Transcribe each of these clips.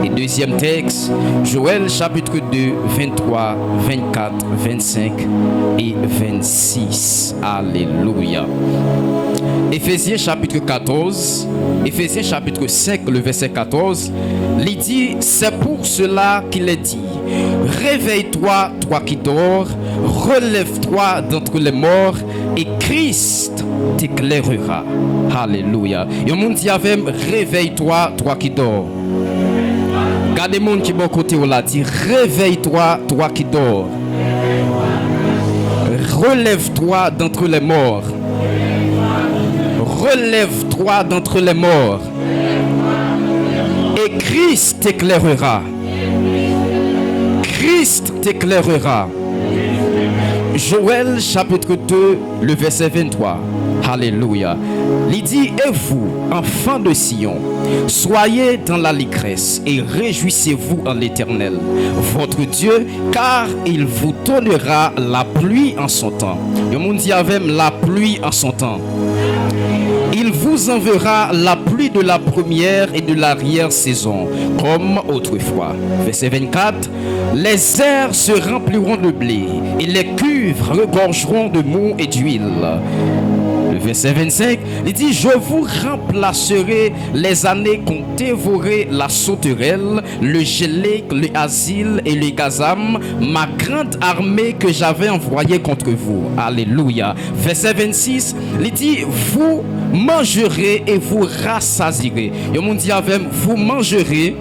Et deuxième texte, Joël chapitre 2, 23, 24, 25 et 26. Alléluia. Éphésiens chapitre 14, Éphésiens chapitre 5, le verset 14, il dit, c'est pour cela qu'il est dit, réveille-toi, toi qui dors, relève-toi d'entre les morts, et Christ t'éclairera. Alléluia. Et au monde dit avec, réveille-toi, toi qui dors. Regardez le monde qui est bon côté, on l'a dit, réveille-toi, toi qui dors. Relève-toi d'entre les morts. Relève-toi d'entre les morts. Et Christ t'éclairera. Christ t'éclairera. Joël chapitre 2, le verset 23. Alléluia. Il dit, et vous, enfants de Sion, soyez dans l'allégresse et réjouissez-vous en l'Éternel, votre Dieu, car il vous donnera la pluie en son temps. Le monde dit avec la pluie en son temps. Il vous enverra la pluie de la première et de l'arrière-saison, comme autrefois. Verset 24. Les airs se rempliront de blé, et les cuves regorgeront de mou et d'huile. Le verset 25, il dit, je vous remplacerai les années qu'ont dévoré la sauterelle, le gelé, le asile et le gazam, ma grande armée que j'avais envoyée contre vous. Alléluia. Verset 26, il dit, vous mangerez et vous rassasierez. Et on dit avec, vous mangerez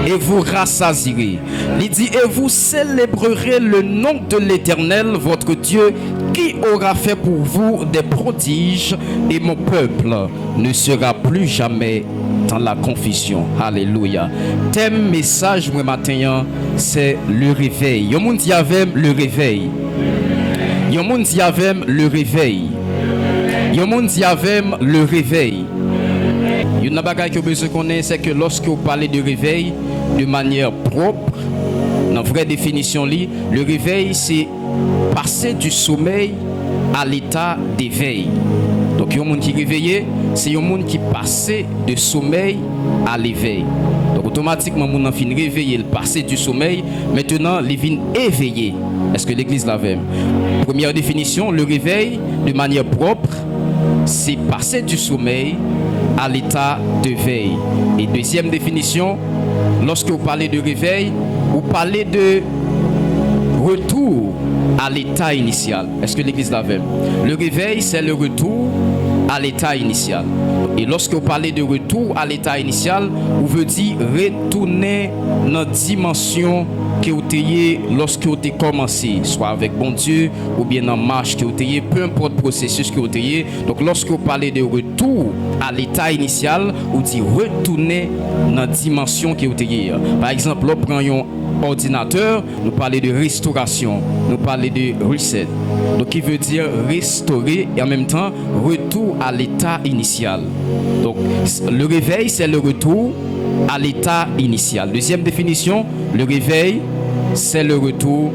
et vous rassasierez. Il dit, et vous célébrerez le nom de l'Éternel, votre Dieu, qui aura fait pour vous des prodiges, et mon peuple ne sera plus jamais dans la confusion. Alléluia. Thème message moi matin, c'est le réveil. Yo moun di avec le réveil. Yo moun di avec le réveil. Yo moun di avec le réveil. Une bagaille que besoin connaître, c'est que lorsque vous parlez de réveil de manière propre, dans vraie définition le réveil c'est passer du sommeil à l'état d'éveil. Donc il y a un monde qui réveillé, c'est un monde qui passe de sommeil à l'éveil. Donc automatiquement mon enfant réveillé, il passe du sommeil, maintenant il vient éveillé. Est-ce que l'église l'avait? Première définition, le réveil de manière propre, c'est passer du sommeil à l'état de veille. Et deuxième définition, lorsque vous parlez de réveil, vous parlez de retour à l'état initial. Est-ce que l'église l'avait? Le réveil, c'est le retour à l'état initial. Et lorsque vous parlez de retour à l'état initial, vous veut dire retourner dans la dimension que vous avez lorsque vous avez commencé, soit avec bon Dieu ou bien dans la marche que vous avez, peu importe le processus que vous avez. Donc lorsque vous parlez de retour à l'état initial, vous dites retourner dans la dimension que vous avez. Par exemple, nous prenons un ordinateur, nous parlons de restauration, nous parlons de reset. Donc qui veut dire restaurer et en même temps retour à l'état initial. Donc le réveil, c'est le retour à l'état initial. Deuxième définition, le réveil, c'est le retour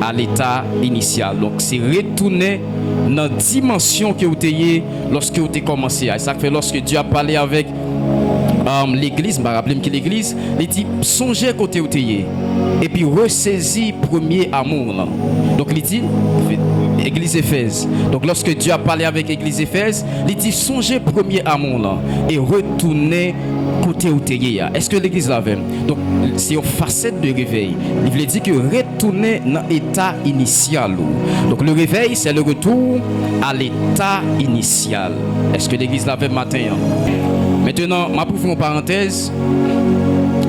à l'état initial. Donc c'est retourner dans la dimension que vous avez lorsque vous avez commencé. Ça fait lorsque Dieu a parlé avec l'église, je me rappelle que l'église, il dit songez côté où tu es et puis ressaisis premier amour là. Donc il dit Église Éphèse. Donc lorsque Dieu a parlé avec Église Éphèse, il dit songez premier amour là et retournez côté où tu es. Est-ce que l'église l'avait? Donc c'est une facette de réveil. Il veut dire que retourner dans l'état initial. Donc le réveil, c'est le retour à l'état initial. Est-ce que l'église l'avait matin? Maintenant, ma pour une parenthèse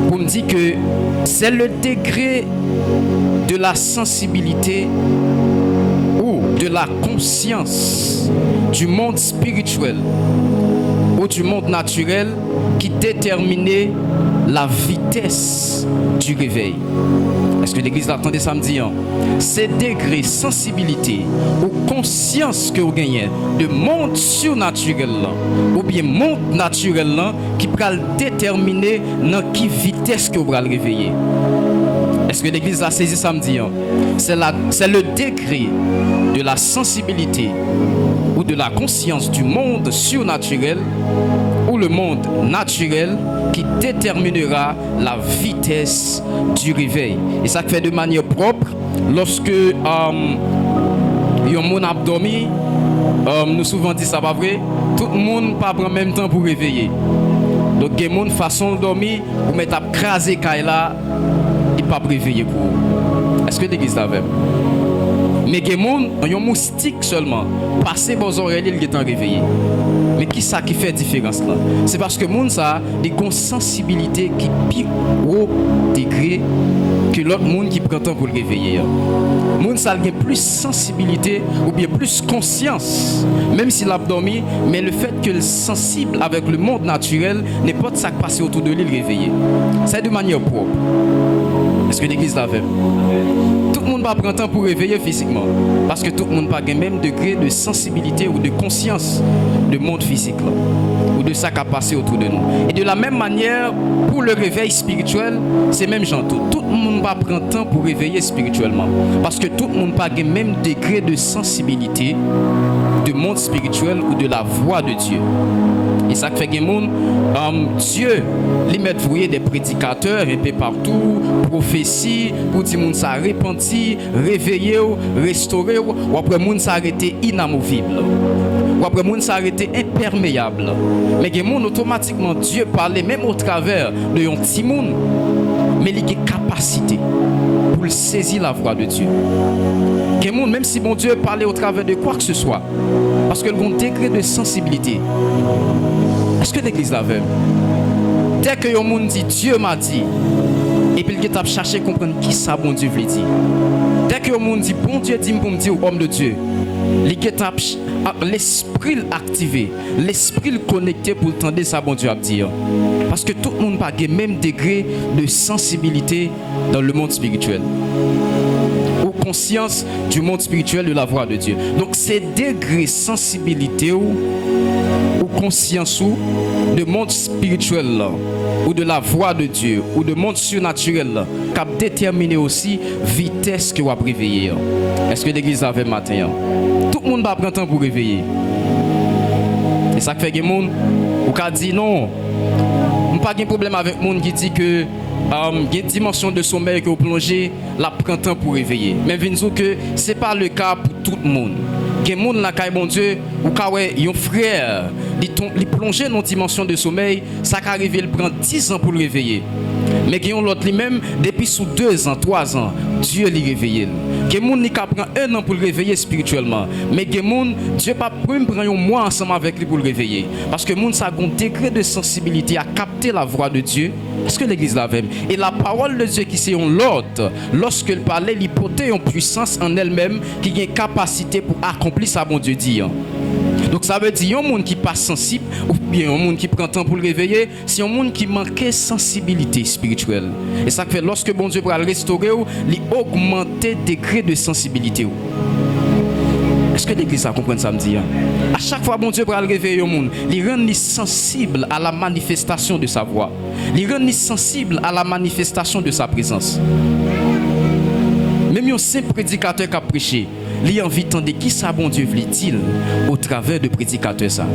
pour me dire que c'est le degré de la sensibilité ou de la conscience du monde spirituel ou du monde naturel qui déterminait la vitesse du réveil. Est-ce que l'église l'attendait samedi? C'est degré sensibilité ou conscience que vous gagnez de monde surnaturel ou bien monde naturel qui peut déterminer dans quelle vitesse que vous allez réveiller. Est-ce que l'église a saisi samedi? C'est le degré de la sensibilité ou de la conscience du monde surnaturel ou pour le monde naturel qui déterminera la vitesse du réveil. Et ça fait de manière propre lorsque un monde a dormi, nous souvent dit ça pas vrai, tout le monde pas prend même temps pour réveiller. Donc il y a des gens façon de dormir pour mettre à craser Kaila, il pas réveiller pour. Est-ce que l'église là même? Mais il y a des gens qui ont un moustique seulement, passer vos oreilles, ils sont réveillés. Mais qui ça qui fait la différence là? C'est parce que les gens a des sensibilités qui plus haut degré que l'autre monde qui prend temps pour le réveiller. Les gens a plus sensibilité ou bien plus conscience, même s'il a dormi, mais le fait que le sensible avec le monde naturel n'est pas de ça qui passe autour de lui le réveiller. C'est de manière propre. Est-ce que l'église l'a fait? Tout le monde va prendre temps pour réveiller physiquement. Parce que tout le monde n'a pas le même degré de sensibilité ou de conscience du monde physique là, ou de ça qui a passé autour de nous. Et de la même manière, pour le réveil spirituel, c'est même genre tout. Tout le monde va prendre temps pour réveiller spirituellement. Parce que tout le monde n'a pas le même degré de sensibilité du monde spirituel ou de la voix de Dieu. Et ça fait que Dieu les met voyer des prédicateurs un peu partout, prophéties, pour dire que ça repenti, réveiller, restaurer, ou après moun s'arrêter inamovible. Ou après moun s'arrêter imperméable. Mais que moun automatiquement Dieu parlait même au travers de un petit monde, mais il a une capacité pour saisir la voix de Dieu. Que moun même si bon Dieu parlait au travers de quoi que ce soit, parce que le bon degré de sensibilité. Est-ce que l'église l'avait? Dès que le monde dit Dieu m'a dit, et puis il a cherché à comprendre qui ça bon Dieu veut dire. Dès que le monde dit bon Dieu dit pour me dire homme de Dieu, l'esprit activé, l'esprit connecté pour entendre ça bon Dieu a dire. Parce que tout le monde n'a pas le même degré de sensibilité dans le monde spirituel. Ou conscience du monde spirituel de la voix de Dieu. Donc ces degrés de sensibilité ou conscience ou de monde spirituel là, ou de la voix de Dieu ou de monde surnaturel là, qui a déterminé aussi vitesse que vous avez réveillé. Est-ce que l'église avait matin? Tout le monde va prendre temps pour réveiller. Et ça fait que les gens qui disent non, on n'a pas de problème avec les gens qui disent que il y a une dimension de sommeil que vous plongez, la prend temps pour réveiller. Mais je dis que ce n'est pas le cas pour tout le monde. Il y a des gens qui ont bon Dieu, ou qui ont un frère, qui plongent dans une dimension de sommeil, ça qui arrive, il prend 10 ans pour le réveiller. Mais qui ont l'autre lui-même, depuis sous 2 ans, 3 ans, Dieu les réveille. Il y a des gens qui prennent 1 an pour le réveiller spirituellement. Mais il y a des gens, Dieu ne peut pas prendre un mois ensemble avec lui pour le réveiller. Parce que les gens ont un degré de sensibilité à capter la voix de Dieu. Est-ce que l'église l'avait? Et la parole de Dieu qui c'est en l'autre, lorsqu'elle parlait, il portait une puissance en elle-même qui a une capacité pour accomplir ça, bon Dieu dit. Donc ça veut dire un monde qui pas sensible ou bien un monde qui prend temps pour le réveiller, c'est un monde qui manquait sensibilité spirituelle. Et ça fait lorsque bon Dieu va le restaurer, il augmenter degré de sensibilité. Est-ce que l'église a compris ça me dit? À chaque fois bon Dieu va le réveiller au monde, il rend sensible à la manifestation de sa voix. Il rend sensible à la manifestation de sa présence. Même un simple prédicateur qui a prêché, il a envie d'entendre qui ça bon Dieu veut-il au travers de prédicateur ça.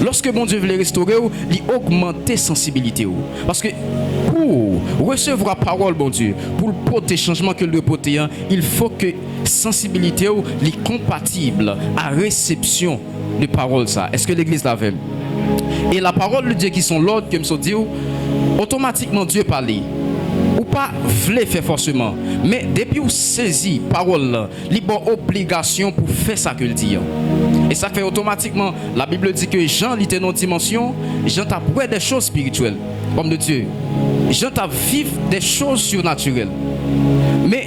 Lorsque bon Dieu veut restaurer, il augmente la sensibilité. Parce que pour recevoir la parole bon Dieu, pour porter changement que le porter, il faut que la sensibilité soit compatible à la réception de parole ça. Est-ce que l'église l'avait? Et la parole de Dieu qui sont l'ordre, comme ça dit, automatiquement Dieu parle. Ou pas voulez faire forcément, mais depuis vous saisi parole, il y a une obligation pour faire ça que le dit. Et ça fait automatiquement, la Bible dit que Jean était dans une dimension, Jean t'a pris des choses spirituelles, comme de Dieu. Jean t'a vivre des choses surnaturelles. Mais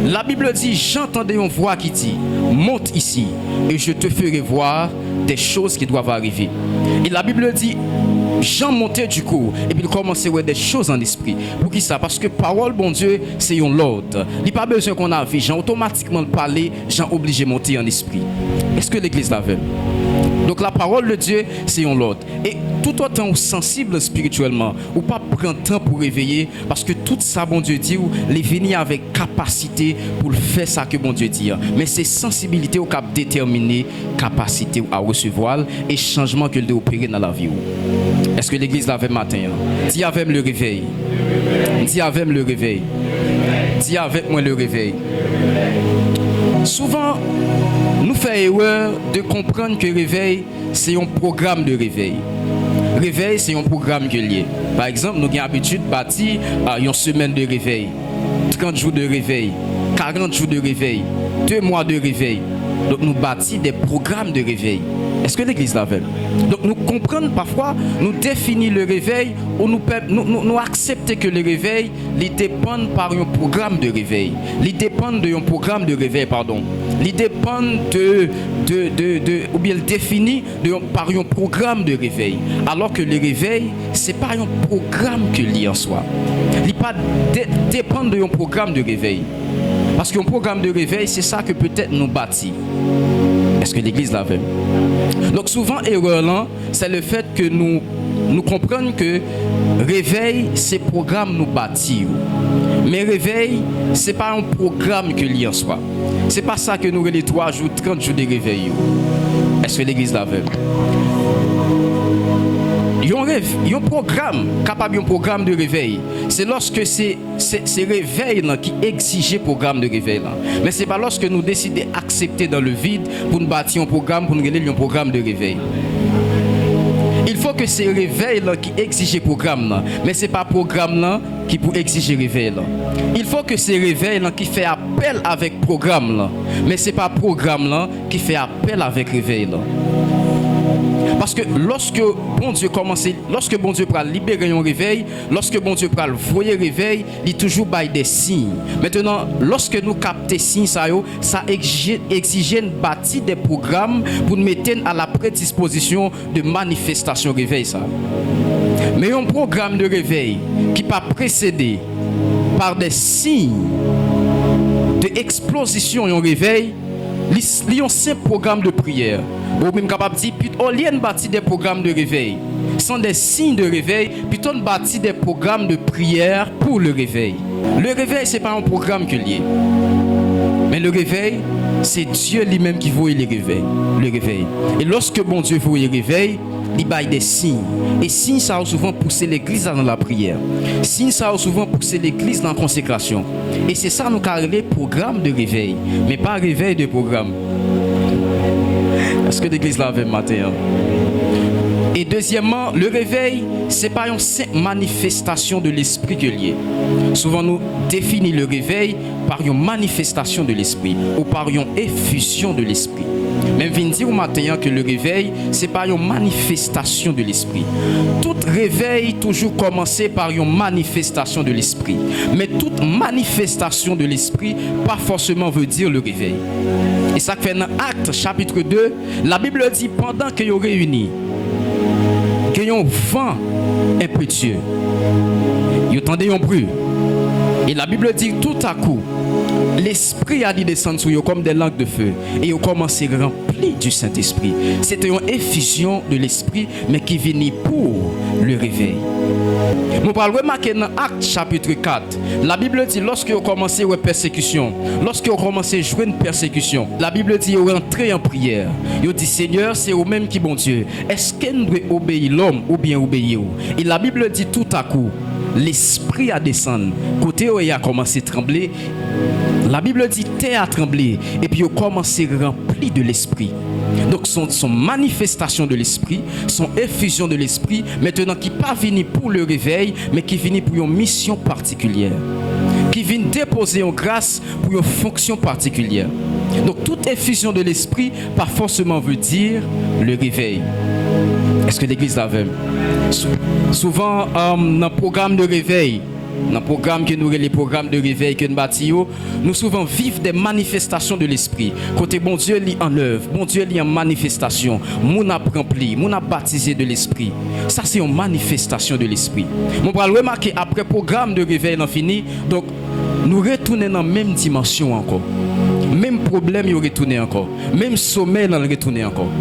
la Bible dit, j'entendais une voix qui dit, monte ici et je te ferai voir des choses qui doivent arriver. Et la Bible dit, Jean montait du coup et puis il commençait à voir des choses en esprit. Pour qui ça? Parce que parole, bon Dieu, c'est un l'ordre. Il n'y a pas besoin qu'on a vu. Jean automatiquement parler, Jean obligé de monter en esprit. Est-ce que l'église l'avait? Donc la parole de Dieu, c'est un l'ordre. Et tout autant sensible spirituellement, ou pas prendre temps pour réveiller parce que tout ça, bon Dieu dit, les venir avec capacité pour faire ça que bon Dieu dit. Mais c'est sensibilité au cap déterminer capacité à recevoir et changement que le opérer dans la vie. Est-ce que l'église l'avait matin? Dis avec le réveil. Dis avec le réveil. Dis avec moi le réveil. Souvent, nous faisons erreur de comprendre que réveil, c'est un programme de réveil. Réveil, c'est un programme que lié. Par exemple, nous avons l'habitude de bâtir une semaine de réveil, 30 jours de réveil, 40 jours de réveil, 2 mois de réveil. Donc, nous bâtissons des programmes de réveil. Est-ce que l'église l'avait? Donc, nous comprenons parfois, nous définissons le réveil ou nous acceptons que le réveil il dépend par un programme de réveil. Il dépend d'un programme de réveil, pardon. Il dépend ou bien défini par un programme de réveil. Alors que le réveil, ce n'est pas un programme que lit en soi. Il pas dépend d'un programme de réveil. Parce qu'un programme de réveil, c'est ça que peut-être nous bâtit. Est-ce que l'église l'avait? Donc souvent, erreur là, c'est le fait que nous comprenons que réveil, c'est programme nous bâtir. Mais réveil, c'est pas un programme que lit en soi. C'est pas ça que nous les 3 jours, 30 jours de réveil. Est-ce que l'église l'avait? Il y a un programme, capable d'un programme de réveil. C'est lorsque c'est réveil là, qui exige le programme de réveil. Là. Mais ce n'est pas lorsque nous décidons d'accepter dans le vide pour nous bâtir un programme, pour nous réaliser un programme de réveil. Il faut que c'est le réveil là, qui exige le programme. Là. Mais ce n'est pas le programme là, qui peut exiger le réveil. Là. Il faut que c'est le réveil là, qui fait appel avec le programme. Là. Mais ce n'est pas le programme là, qui fait appel avec le réveil. Là. Parce que lorsque bon Dieu commence, lorsque bon Dieu prend libérer un réveil, lorsque bon Dieu prend voyer réveil, il toujours bail des signes. Maintenant, lorsque nous captons signes ça exige une bâtie des programmes pour nous mettre à la prédisposition de manifestation réveil ça. Mais un programme de réveil qui pas précédé par des signes de explosion en réveil, il y a un simple programme de prière. Ou même capable de dire, au lieu de bâtir des programmes de réveil, sont des signes de réveil, plutôt de bâtir des programmes de prière pour le réveil. Le réveil, ce n'est pas un programme que lié. Mais le réveil, c'est Dieu lui-même qui voit le réveil. Et lorsque bon Dieu voit le réveil, il baille des signes. Et signes, ça a souvent poussé l'église dans la prière. Signes, ça a souvent poussé l'église dans la consécration. Et c'est ça nous carré programme de réveil, mais pas réveil de programme. Est-ce que l'église l'avait matin? Et deuxièmement, le réveil, ce n'est pas une simple manifestation de l'esprit que lié. Souvent, nous définissons le réveil par une manifestation de l'esprit ou par une effusion de l'esprit. Même vient dire au matin que le réveil, ce n'est pas une manifestation de l'esprit. Tout réveil toujours commencé par une manifestation de l'esprit. Mais toute manifestation de l'esprit, pas forcément veut dire le réveil. Et ça fait dans Actes chapitre 2, la Bible dit pendant qu'ils ont réuni, qu'ils ont vent impétueux, ils entendaient un bruit. Et la Bible dit tout à coup, l'Esprit a dit descendre sur eux comme des langues de feu. Et ils ont commencé à remplir du Saint-Esprit. C'était une effusion de l'Esprit, mais qui venait pour le réveil. Nous parlons remarquer dans Actes chapitre 4. La Bible dit lorsqu'ils ont commencé une persécution, lorsqu'ils ont commencé à jouer une persécution, la Bible dit qu'ils ont rentré en prière. Ils ont dit Seigneur, c'est eux-mêmes qui bon Dieu. Est-ce qu'ils doivent obéir l'homme ou bien obéir? Et la Bible dit tout à coup, l'Esprit a descendu. Côté où il a commencé à trembler, la Bible dit terre a tremblé et puis il a commencé à remplir de l'Esprit. Donc son manifestation de l'Esprit, son effusion de l'Esprit, maintenant qui pas venu pour le réveil, mais qui vient pour une mission particulière, qui vient déposer en grâce pour une fonction particulière. Donc toute effusion de l'Esprit, pas forcément veut dire le réveil. Est-ce que l'église l'avait? Souvent, dans le programme de réveil, dans le programme que nous les programmes de réveil que nous bâtissons, nous souvent vivons des manifestations de l'esprit. Côté bon Dieu lit en œuvre, bon Dieu lit en manifestation. Mon a rempli, mon a baptisé de l'esprit. Ça c'est une manifestation de l'esprit. On va le remarquer après le programme de réveil est fini, donc nous retournons dans la même dimension encore. Même problème, il retourne encore. Même sommeil, il retourne encore.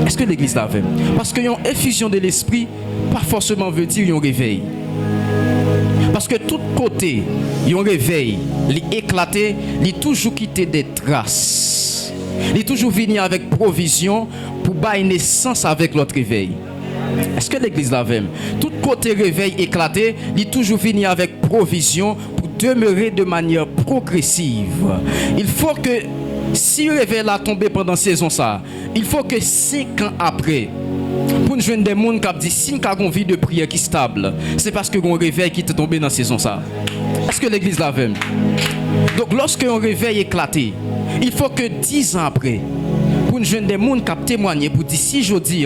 Est-ce que l'église l'a fait? Parce qu'il y a une effusion de l'esprit, pas forcément veut dire un réveil. Parce que tout côté, il y a un réveil, il éclaté, il toujours quitté des traces. Il toujours venu avec provision pour bailler naissance avec l'autre réveil. Est-ce que l'église l'a fait? Tout côté réveil éclaté, il toujours venu avec provision pour demeurer de manière progressive. Il faut que si le réveil a tombé pendant saison ça, il faut que 5 ans après, pour nous joindre des gens qui disent si nous avons une vie de prière qui est stable, c'est parce que un réveil qui est tombé dans la saison ça. Est-ce que l'église l'a fait? Donc lorsque un réveil éclaté, il faut que 10 ans après, pour nous joindre des gens qui témoignent pour dire si je dis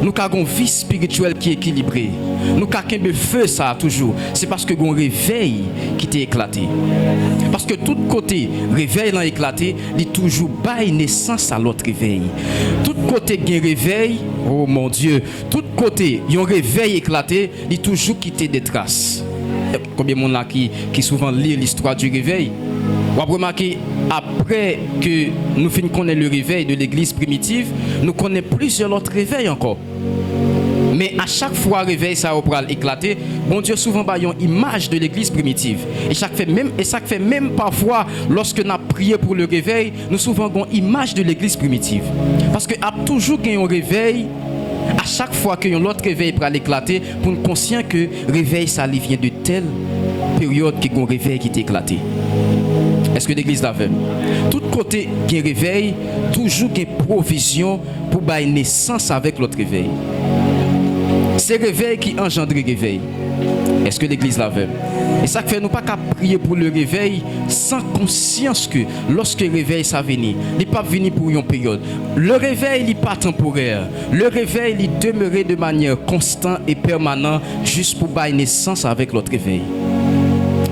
nous avons une vie spirituelle qui est équilibrée. Nous avons un feu ça toujours. C'est parce que un réveil qui est éclaté. Parce que tout côté réveil l'a éclaté, il toujours bail naissance à l'autre réveil. Tout côté un réveil, oh mon Dieu, tout côté un réveil éclaté, il toujours quitté des traces. Combien de monde là qui souvent lit l'histoire du réveil? On a remarqué, après que nous finissons connaître le réveil de l'église primitive, nous connaissons plusieurs autres réveils encore. Mais à chaque fois réveil ça va éclater, bon Dieu souvent a une image de l'église primitive. Et ça fait même parfois lorsque nous avons prié pour le réveil, nous souvent avons une image de l'église primitive. Parce que a toujours un réveil, à chaque fois que l'autre réveil va éclater, pour nous conscient que le réveil ça vient de telle période que un réveil qui est éclaté. Est-ce que l'église l'a fait? Tout côté qui réveil, toujours une provision pour bailler naissance avec l'autre réveil. C'est le réveil qui engendre le réveil. Est-ce que l'église l'a fait? Et ça fait nous pas qu'à prier pour le réveil sans conscience que lorsque le réveil ça vient, il n'est pas venu pour une période. Le réveil n'est pas temporaire. Le réveil il demeurait de manière constante et permanente juste pour bailler naissance avec l'autre réveil.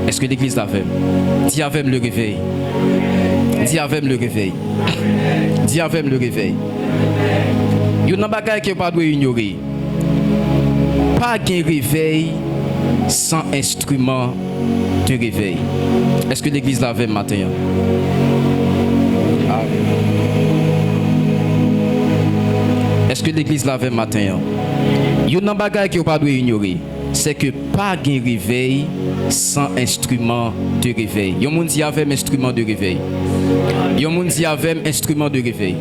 Est-ce que l'église l'a fait? Dis avec le réveil. Dis avec le réveil. Dis avec le réveil. Il y a un bagage que pas doit ignorer. Pas de réveil sans instrument de réveil. Est-ce que l'église l'a fait matin? Est-ce que l'église l'a fait matin? Il y a un bagage que pas doit ignorer. C'est que pas de réveil sans instrument de réveil. Il y a un monde qui avait un instrument de réveil. Il y a un monde qui avait un instrument de réveil.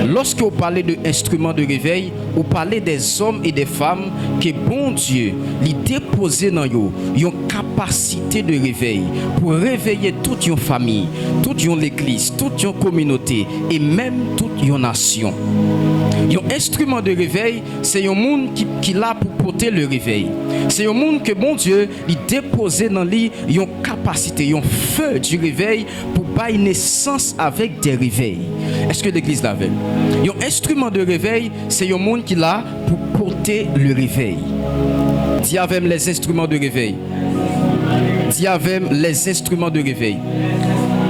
Lorsque vous parlez d'instruments de réveil, vous parlez des hommes et des femmes que bon Dieu les déposé dans eux une capacité de réveil pour réveiller toute une famille, toute une église, toute une communauté et même toute une nation. Un instrument de réveil, c'est un monde qui est là pour porter le réveil. C'est un monde que bon Dieu il déposé dans lui une capacité, un feu du réveil pour bailler naissance avec des réveils. Est-ce que l'église l'avait? Un instrument de réveil, c'est un monde qui est là pour porter le réveil. Dis avec les instruments de réveil. Dis avec les instruments de réveil.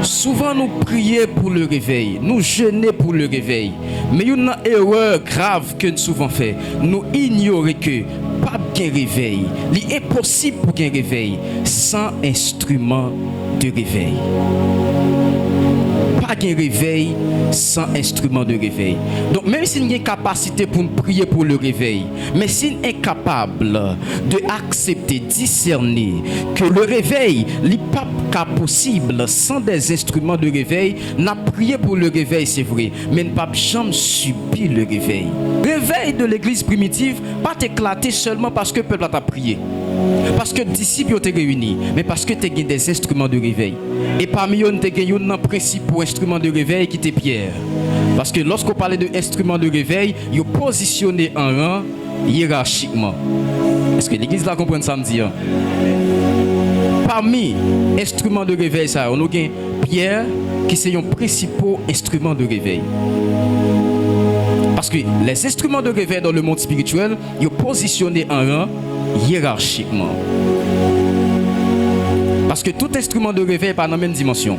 Souvent nous prions pour le réveil, nous jeûnons pour le réveil. Mais une erreur grave que nous souvent fait, nous ignorons que pas bien réveil. Il est possible pour qu'un réveil sans instrument de réveil. Pas de réveil sans instrument de réveil. Donc même si nous avons une capacité pour prier pour le réveil, mais si nous sommes incapables de accepter, discerner que le réveil n'est pas possible sans des instruments de réveil, nous avons prié pour le réveil, c'est vrai, mais nous n'avons jamais subi le réveil. Le réveil de l'église primitive pas éclaté seulement parce que le peuple a prié. Parce que les disciples ont été réunis, mais parce que tu as des instruments de réveil. Et parmi eux, tu as un principal instrument de réveil qui était Pierre. Parce que lorsqu'on parlait d'instruments de réveil, ils ont positionné en rang hiérarchiquement. Est-ce que l'église là comprend ça me dit? Parmi les instruments de réveil, ça, on a Pierre qui est un principal instrument de réveil. Parce que les instruments de réveil dans le monde spirituel, ils sont positionnés en rang hiérarchiquement. Parce que tout instrument de réveil n'est pas dans la même dimension.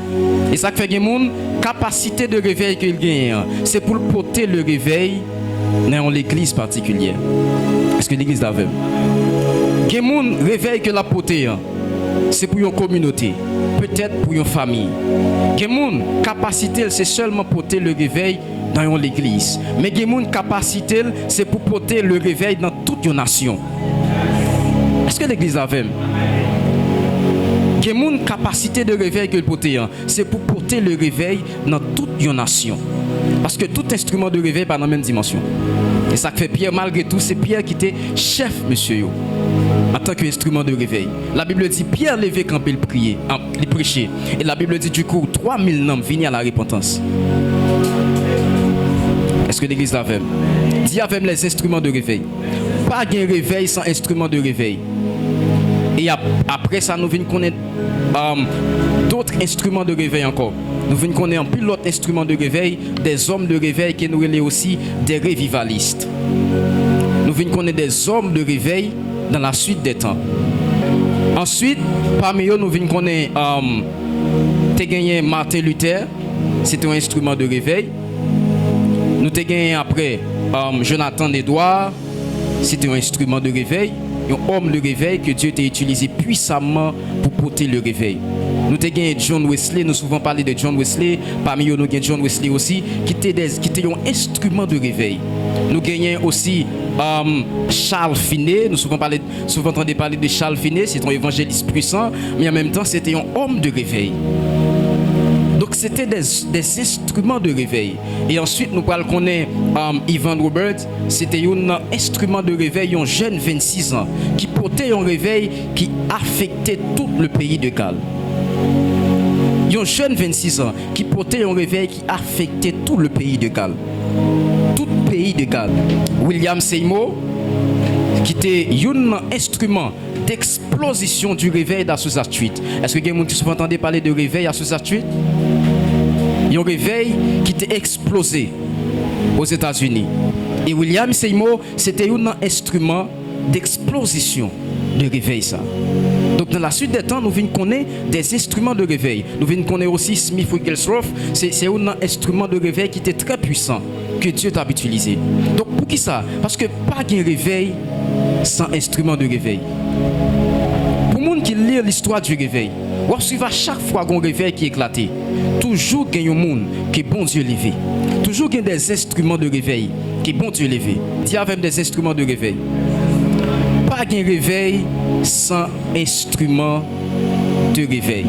Et ça fait que la capacité de réveil qu'il gagne, c'est pour porter le réveil dans l'église particulière. Est-ce que l'église l'avait? Il y a un réveil que la portée, c'est pour une communauté, peut-être pour une famille. Il y a une capacité, c'est seulement porter le réveil dans l'église. Mais il y a une capacité, c'est pour porter le réveil dans toute une nation. Est-ce que l'église a fait? Il y a une capacité de réveil que le porter, c'est pour porter le réveil dans toute une nation. Parce que tout instrument de réveil n'est pas dans la même dimension. Et ça fait Pierre, malgré tout, c'est Pierre qui était chef, monsieur, en tant qu'instrument de réveil. La Bible dit, Pierre levé quand il priait, il prêchait. Et la Bible dit, du coup, 3000 hommes viennent à la repentance. Est-ce que l'église l'avait? Dis avec les instruments de réveil. Pas de réveil sans instrument de réveil. Et après ça, nous venons connaître d'autres instruments de réveil encore. Nous venons connaître un pilote instrument de réveil, des hommes de réveil qui nous relèvent aussi des révivalistes. Nous venons connaître des hommes de réveil dans la suite des temps. Ensuite, parmi eux, nous venons connaître Martin Luther, c'était un instrument de réveil. Nous avons gagné après Jonathan Edwards, c'était un instrument de réveil, un homme de réveil que Dieu a utilisé puissamment pour porter le réveil. Nous avons gagné John Wesley, nous avons souvent parlé de John Wesley, parmi eux nous avons John Wesley aussi, qui était un instrument de réveil. Nous gagnons aussi Charles Finney, nous souvent entendu parler de Charles Finney, c'est un évangéliste puissant, mais en même temps c'était un homme de réveil. Donc c'était des instruments de réveil. Et ensuite nous parlons qu'on est Ivan Roberts, c'était un instrument de réveil, un jeune 26 ans, qui portait un réveil qui affectait tout le pays de Galles. Un jeune 26 ans qui portait un réveil qui affectait tout le pays de Galles. Tout le pays de Galles. William Seymour, qui était un instrument d'explosion du réveil d'Azusa Street. Est-ce que vous avez entendu parler de réveil à Azusa Street? Un réveil qui était explosé aux États-Unis. Et William Seymour, c'était un instrument d'explosion de réveil ça. Donc dans la suite des temps, nous venons connaître des instruments de réveil. Nous venons connaître aussi Smith Wigglesworth, c'est un instrument de réveil qui était très puissant que Dieu t'a utilisé. Donc pour qui ça? Parce que pas de réveil sans instrument de réveil. Pour les gens qui lisent l'histoire du réveil, on suivra chaque fois qu'on réveil qui est éclaté. Toujours il y a un monde qui est bon Dieu levé. Toujours il y a des instruments de réveil qui est bon Dieu levé. Dis avec des instruments de réveil. Pas de réveil sans instrument de réveil.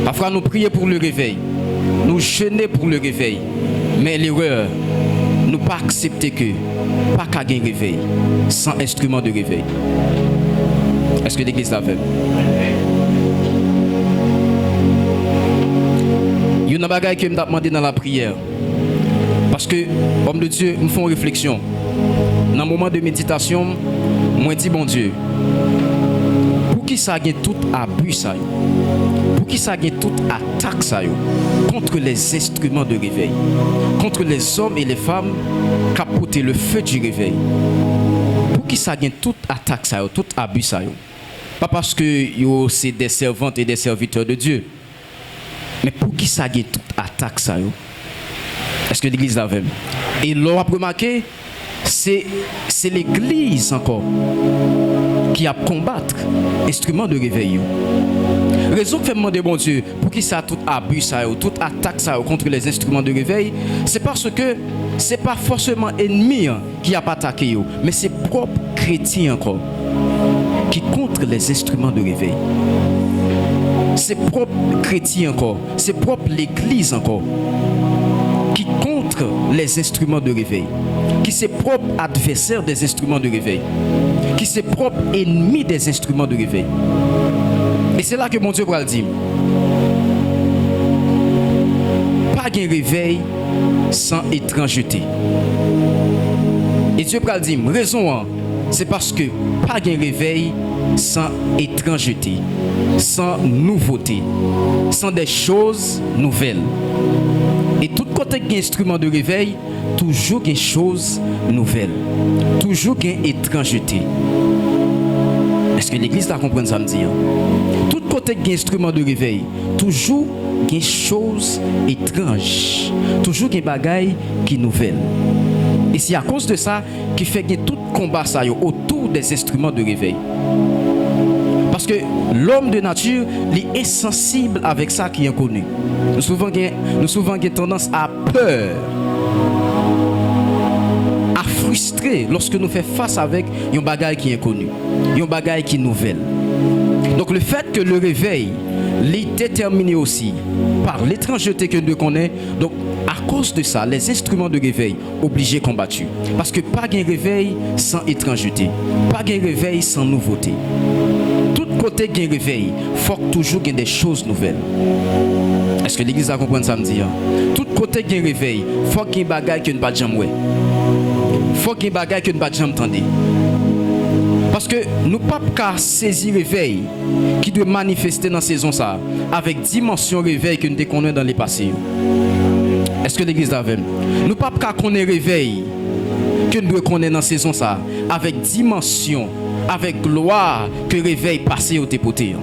Parfois nous prions pour le réveil. Nous jeûnons pour le réveil. Mais l'erreur, nous pas accepter que pas qu'à un réveil sans instrument de réveil. Est-ce que l'église l'a fait? Il y a une bagaille que je me demandé dans la prière. Parce que, homme de Dieu, nous faisons réflexion. Dans le moment de méditation, moi dis bon Dieu, pour qui ça gagne tout abus ça, pour qui ça gagne toute attaque ça, contre les instruments de réveil, contre les hommes et les femmes qui apportent le feu du réveil, pour qui ça gagne toute attaque ça, tout abus ça, pas parce que c'est des servantes et des serviteurs de Dieu, mais pour qui ça gagne toute attaque ça, est-ce que l'église l'avait? Et l'on a remarqué, c'est l'église encore qui a combattre instrument de réveil. Raison que fait demander bon Dieu pour qui ça tout abus ça, toute attaque ça contre les instruments de réveil, c'est parce que c'est pas forcément ennemi qui a attaqué, mais c'est propre chrétien encore qui contre les instruments de réveil. C'est propre chrétien encore, c'est propre l'église encore qui contre les instruments de réveil, qui c'est propre adversaire des instruments de réveil, qui c'est propre ennemi des instruments de réveil. Et c'est là que mon Dieu va le dire. Pas de réveil sans étrangeté. Et Dieu va le dire, raison, c'est parce que pas de réveil sans étrangeté, sans nouveauté, sans des choses nouvelles. Et tout côté qui est instrument de réveil, toujours des choses nouvelles, toujours des étrangeté. Est-ce que l'église la comprend ça me dire? Tout côté qui est instrument de réveil, toujours des choses étranges, toujours des bagailles qui nouvelles. Et c'est à cause de ça qui fait que tout combat ça autour des instruments de réveil. Parce que l'homme de nature est insensible avec ça qui est connu. Nous souvent tendance à peur frustrés lorsque nous faisons face avec un bagage qui est inconnu, un bagage qui est nouvelle. Donc le fait que le réveil est déterminé aussi par l'étrangeté que nous connaissons, donc à cause de ça, les instruments de réveil obligés combattus. Parce que pas de réveil sans étrangeté, pas de réveil sans nouveauté. Tout côté de réveil, il faut toujours qu'il y ait des choses nouvelles. Est-ce que l'église a compris ça me dit? Tout côté de réveil, il faut qu'il y ait des bagages que nous ne pas jamais. Il faut qu'il y ait des bagages que nous ne pas jamais entendre. Parce que nous ne pouvons pas saisir le réveil qui doit manifester dans la saison ça avec dimension réveil que nous connaissons dans les passés. Est-ce que l'église a vu? Nous ne pouvons pas connaître le réveil que nous devons connaître dans la saison ça avec dimension, avec gloire que le réveil passé au dépoté.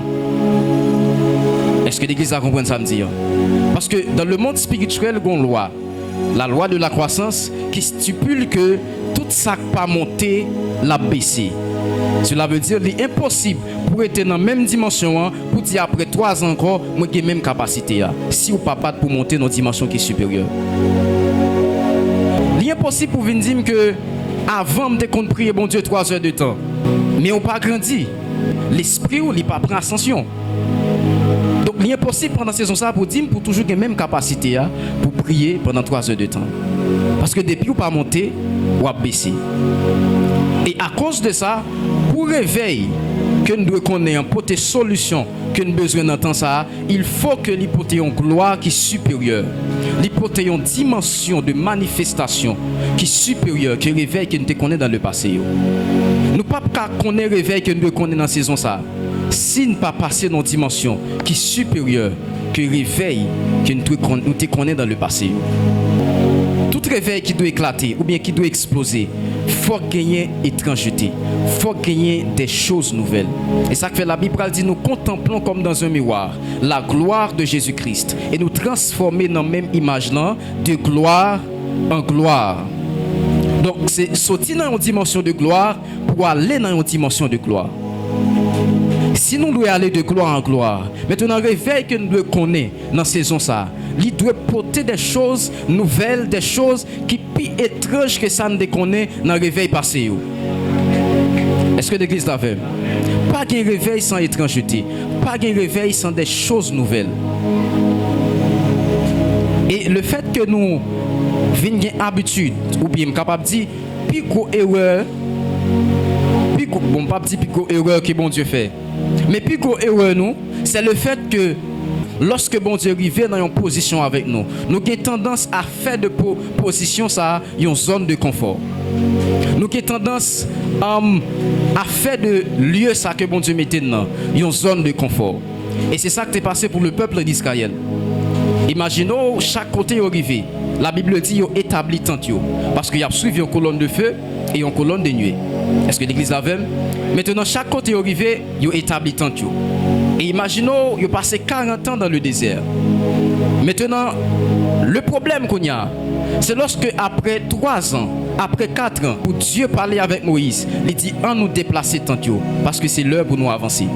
Est-ce que l'église a compris ça me dire? Parce que dans le monde spirituel, il y a une loi, la loi de la croissance, qui stipule que tout ça qui pas monter, la baisser. Cela veut dire qu'il est impossible pour être dans la même dimension, pour dire après 3 ans encore, moi j'ai la même capacité. Si ou pas pour monter dans une dimension qui est supérieure. Il est impossible pour venir dire que avant de prier bon Dieu 3 heures de temps, mais on pas grandi. L'esprit ou il pas prend ascension. Donc il est impossible pendant cette saison ça pour dire pour toujours la même capacité pour prier pendant 3 heures de temps. Parce que depuis ou pas monter ou à baisser. Et à cause de ça, pour réveil que nous devons connaître pour des solutions que nous avons besoin d'entendre ça, il faut que l'hypothèse une gloire qui est supérieure. L'hypothèse une dimension de manifestation qui est supérieure que le réveil que nous connaissons dans le passé. Nous ne pouvons pas connaître le réveil que nous devons connaître dans la saison ça. Si nous ne pas passer dans une dimension qui est supérieure que le réveil que nous connaissons dans le passé. Tout réveil qui doit éclater ou bien qui doit exploser, il faut gagner étrangeté, il faut gagner des choses nouvelles. Et ça fait la Bible dit nous contemplons comme dans un miroir la gloire de Jésus-Christ et nous transformer dans la même image là de gloire en gloire. Donc c'est sortir dans une dimension de gloire pour aller dans une dimension de gloire. Si nous devons aller de gloire en gloire, maintenant le réveil que nous devons connaître dans la saison ça, il doit porter des choses nouvelles, des choses qui sont plus étranges que ça ne connaît dans le réveil passé. Est-ce que l'église l'a fait? Pas de réveil sans étrangeté, pas de réveil sans des choses nouvelles. Et le fait que nous venions habitude, ou bien capable de dire, pico erreur, bon pas petit pico erreur que bon Dieu fait. Mais pico erreur nous, c'est le fait que lorsque bon Dieu arrive dans une position avec nous, nous avons tendance à faire de position ça une zone de confort. Nous avons tendance à faire de lieu ça que bon Dieu mettait dans une zone de confort. Et c'est ça qui est passé pour le peuple d'Israël. Imaginons chaque côté arrivé. La Bible dit qu'ils établit tant parce qu'il y a suivi une colonne de feu et une colonne de nuée. Est-ce que l'église l'avait? Maintenant, chaque côté arrivé, ils établit tant. Et imaginons, ils ont passé 40 ans dans le désert. Maintenant, le problème qu'on a, c'est lorsque après 3 ans, après 4 ans, où Dieu parlait avec Moïse, il dit on nous déplacer tant parce que c'est l'heure pour nous avancer.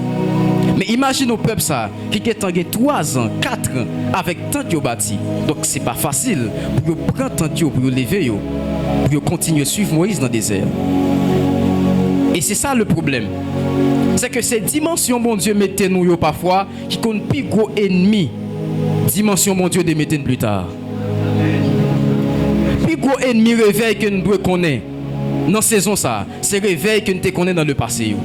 Mais imagine au peuple ça, qui a 3 ans, 4 ans, avec tant de bâti. Donc c'est pas facile pour prendre tant pour lever, pour continuer à suivre Moïse dans le désert. Et c'est ça le problème. C'est que ces dimensions, mon Dieu, mettez nous parfois, qui comptent plus gros ennemis. Dimension, mon Dieu, de mettre plus tard. Plus gros ennemi réveil que nous devons connaître. Dans la saison ça, c'est réveil que nous connaissons dans le passé.